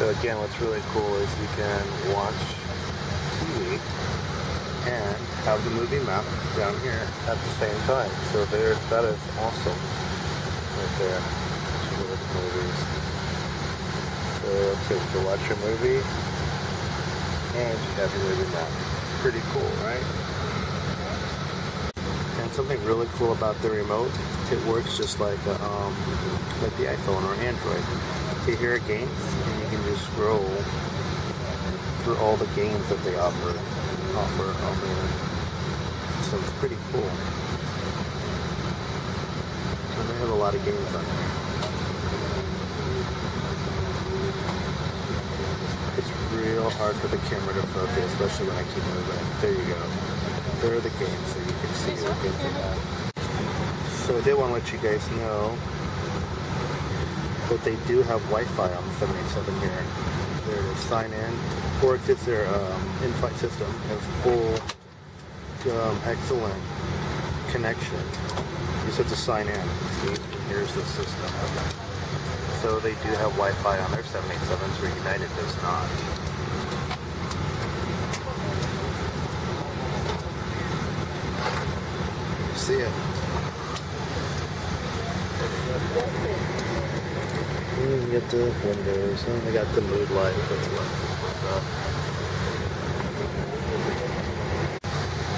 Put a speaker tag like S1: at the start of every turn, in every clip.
S1: So again, what's really cool is you can watch TV and have the movie map down here at the same time. So that is awesome right there. So look at the movies. So you can watch your movie and you have your movie map. Pretty cool, right? And something really cool about the remote, it works just like the iPhone or Android. You hear games and you can just scroll through all the games that they offer. So it's pretty cool. And they have a lot of games on there. It's real hard for the camera to focus, especially when I keep moving. There you go. There are the games, so you can see what games they have. So I did want to let you guys know that they do have Wi-Fi on the 787 here. There it is, sign in. Or it's their in-flight system. It has full, excellent connection. You just have to sign in. See, here's the system. So they do have Wi-Fi on their 787s where United does not. See it? You get the windows, and they got the mood light.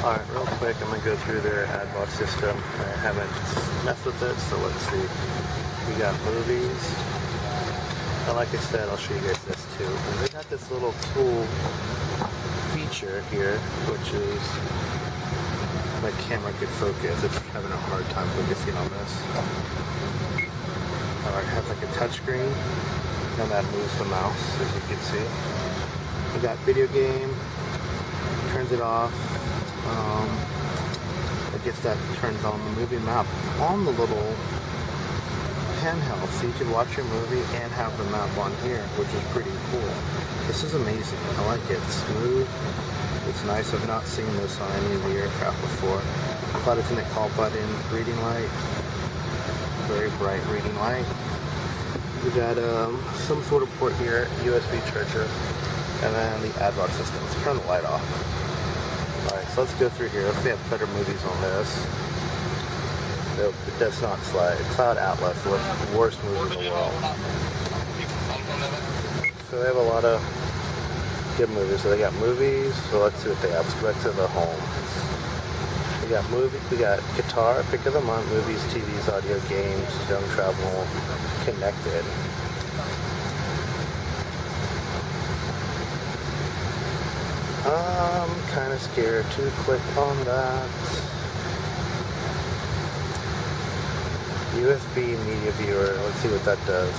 S1: Alright, real quick, I'm going to go through their AVOD system. I haven't messed with it, so let's see. We got movies. And like I said, I'll show you guys this too. And they got this little cool feature here, which is my camera could focus. It's having a hard time focusing on this. It has like a touchscreen, and that moves the mouse, as you can see. We got video game, turns it off. I guess that turns on the movie map on the little handheld, so you can watch your movie and have the map on here, which is pretty cool. This is amazing. I like it. It's smooth. It's nice. I've not seen this on any of the aircraft before. Flight attendant call button, reading light. Very bright reading light. We got some sort of port here, USB charger, and then the AVOD system. Let's turn the light off. Alright, so let's go through here. Let's see if better movies on this. Nope, it does not slide. Cloud Atlas, the worst movie in the world. So they have a lot of good movies. So they got movies. So let's see what they have. Let's go back to the home. We got movies, we got Qatar, pick of the month, movies, TVs, audio, games, young travel, connected. I'm kind of scared to click on that. USB media viewer, let's see what that does.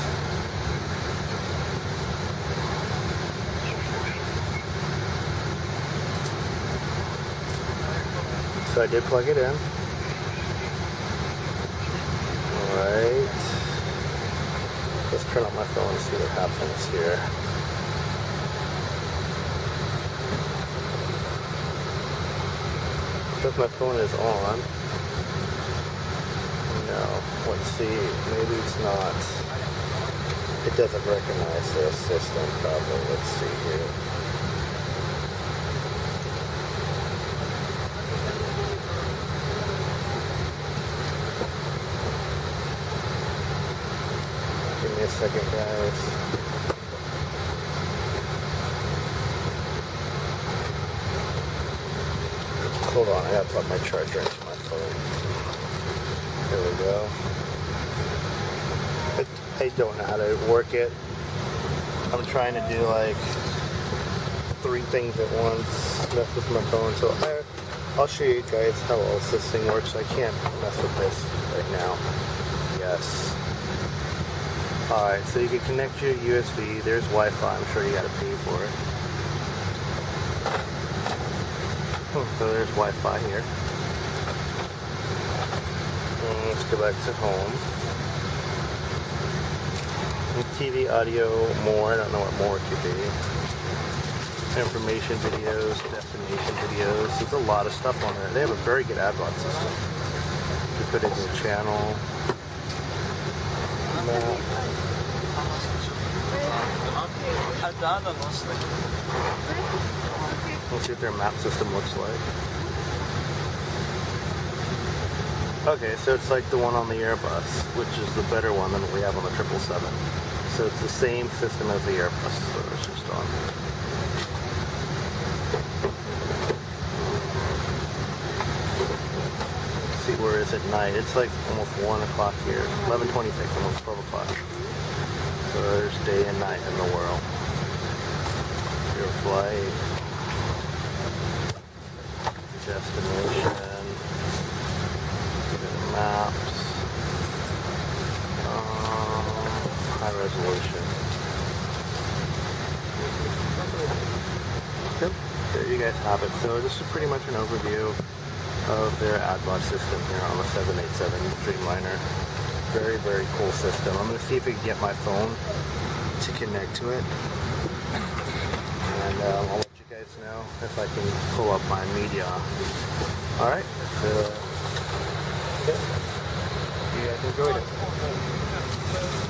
S1: So I did plug it in. Alright. Let's turn on my phone and see what happens here. Because my phone is on. No. Let's see. Maybe it's not. It doesn't recognize the system probably. Let's see here. Give me a second, guys. Hold on, I gotta plug my charger into my phone. Here we go. I don't know how to work it. I'm trying to do like 3 things at once, mess with my phone. So I'll show you guys how else this thing works. I can't mess with this right now. Yes. Alright, so you can connect your USB. There's Wi-Fi. I'm sure you gotta pay for it. So there's Wi-Fi here. And let's go back to home. And TV, audio, more. I don't know what more could be. Information videos, destination videos. There's a lot of stuff on there. They have a very good AVOD system. You put in your channel. Map. We'll see what their map system looks like. Okay, so it's like the one on the Airbus, which is the better one than we have on the 777. So it's the same system as the Airbus that was just on. Let's see where it is at night. It's like almost 1 o'clock here. 11:26, almost 12 o'clock. So there's day and night in the world. Your flight. Destination. Maps. High resolution. Yep, there you guys have it. So this is pretty much an overview of their AVOD system here on the 787 Dreamliner. Very, very cool system. I'm going to see if I can get my phone to connect to it. And I'll let you guys know if I can pull up my media. Alright, so yeah. You guys enjoyed it.